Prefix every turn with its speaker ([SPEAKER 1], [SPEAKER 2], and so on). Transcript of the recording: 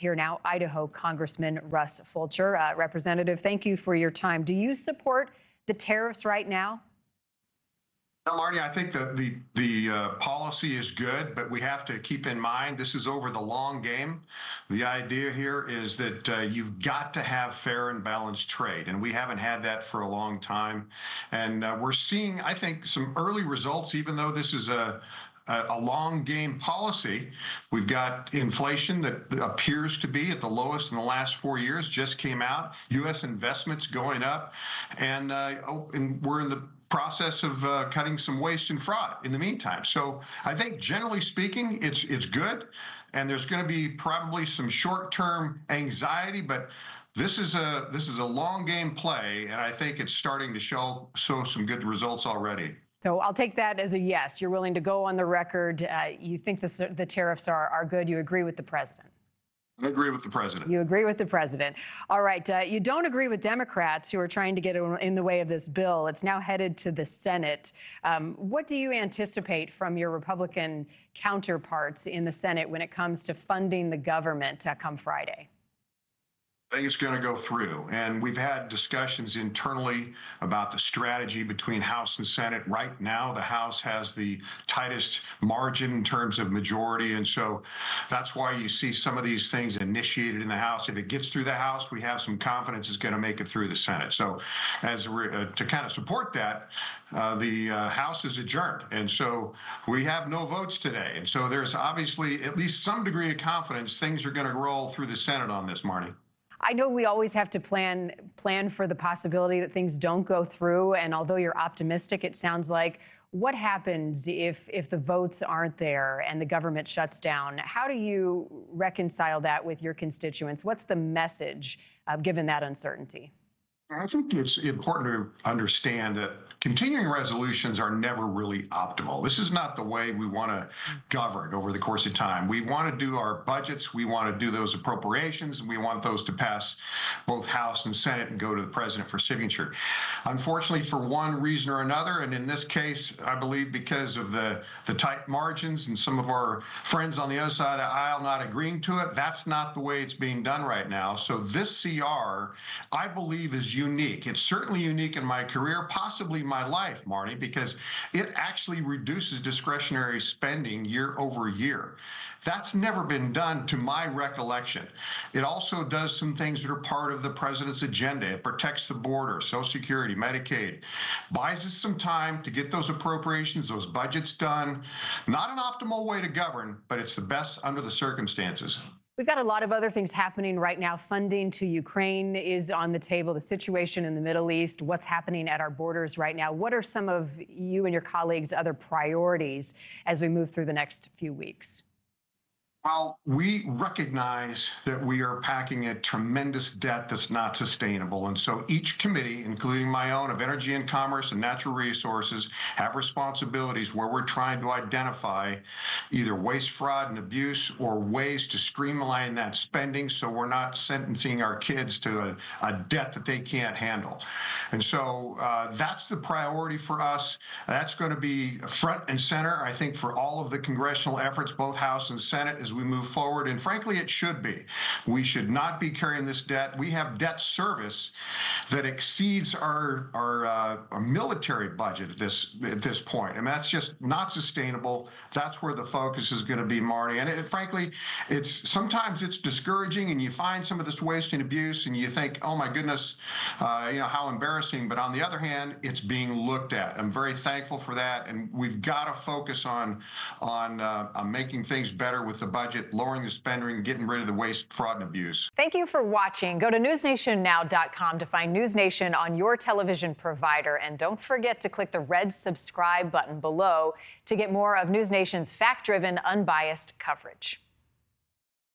[SPEAKER 1] Here now, Idaho Congressman Russ Fulcher. Representative, thank you for your time. Do you support the tariffs right now?
[SPEAKER 2] No, Marni, I think that the policy is good, but we have to keep in mind this is over the long game. The idea here is that you've got to have fair and balanced trade, and we haven't had that for a long time. And we're seeing, I think, some early results, even though this is a long game policy. We've got inflation that appears to be at the lowest in the last 4 years, just came out. U.S. investments going up, and we're in the process of cutting some waste and fraud in the meantime. So I think generally speaking, it's good, and there's going to be probably some short-term anxiety, but this is a long game play, and I think it's starting to show some good results already.
[SPEAKER 1] So I'll take that as a yes. You're willing to go on the record. You think the tariffs are good. You agree with the president.
[SPEAKER 2] I agree with the president.
[SPEAKER 1] You agree with the president. All right. You don't agree with Democrats who are trying to get in the way of this bill. It's now headed to the Senate. What do you anticipate from your Republican counterparts in the Senate when it comes to funding the government come Friday?
[SPEAKER 2] I think it's going to go through, and we've had discussions internally about the strategy between House and Senate. Right now, the House has the tightest margin in terms of majority, and so that's why you see some of these things initiated in the House. If it gets through the House, we have some confidence it's going to make it through the Senate. So to kind of support that, the House is adjourned, and so we have no votes today. And so there's obviously at least some degree of confidence things are going to roll through the Senate on this, Marni.
[SPEAKER 1] I know we always have to plan for the possibility that things don't go through. And although you're optimistic, it sounds like, what happens if the votes aren't there and the government shuts down? How do you reconcile that with your constituents? What's the message given that uncertainty?
[SPEAKER 2] I think it's important to understand that continuing resolutions are never really optimal. This is not the way we want to govern over the course of time. We want to do our budgets, we want to do those appropriations, and we want those to pass both House and Senate and go to the president for signature. Unfortunately, for one reason or another, and in this case, I believe because of the tight margins and some of our friends on the other side of the aisle not agreeing to it, that's not the way it's being done right now. So this CR, I believe, is unique. It's certainly unique in my career, possibly my life, Marni, because it actually reduces discretionary spending year over year. That's never been done to my recollection. It also does some things that are part of the president's agenda. It protects the border, Social Security, Medicaid, buys us some time to get those appropriations, those budgets done. Not an optimal way to govern, but it's the best under the circumstances.
[SPEAKER 1] We've got a lot of other things happening right now. Funding to Ukraine is on the table, the situation in the Middle East, what's happening at our borders right now. What are some of you and your colleagues' other priorities as we move through the next few weeks?
[SPEAKER 2] Well, we recognize that we are packing a tremendous debt that's not sustainable. And so each committee, including my own of Energy and Commerce and Natural Resources, have responsibilities where we're trying to identify either waste, fraud, and abuse or ways to streamline that spending so we're not sentencing our kids to a debt that they can't handle. And so that's the priority for us. That's going to be front and center, I think, for all of the congressional efforts, both House and Senate, as we move forward, and frankly, it should be. We should not be carrying this debt. We have debt service that exceeds our military budget at this point. I mean, that's just not sustainable. That's where the focus is going to be, Marni. And frankly, sometimes it's discouraging, and you find some of this waste and abuse, and you think, oh my goodness, how embarrassing. But on the other hand, it's being looked at. I'm very thankful for that, and we've got to focus on making things better with the budget, lowering the spending, getting rid of the waste, fraud, and abuse.
[SPEAKER 1] Thank you for watching. Go to newsnationnow.com to find News Nation on your television provider. And don't forget to click the red subscribe button below to get more of News Nation's fact-driven, unbiased coverage.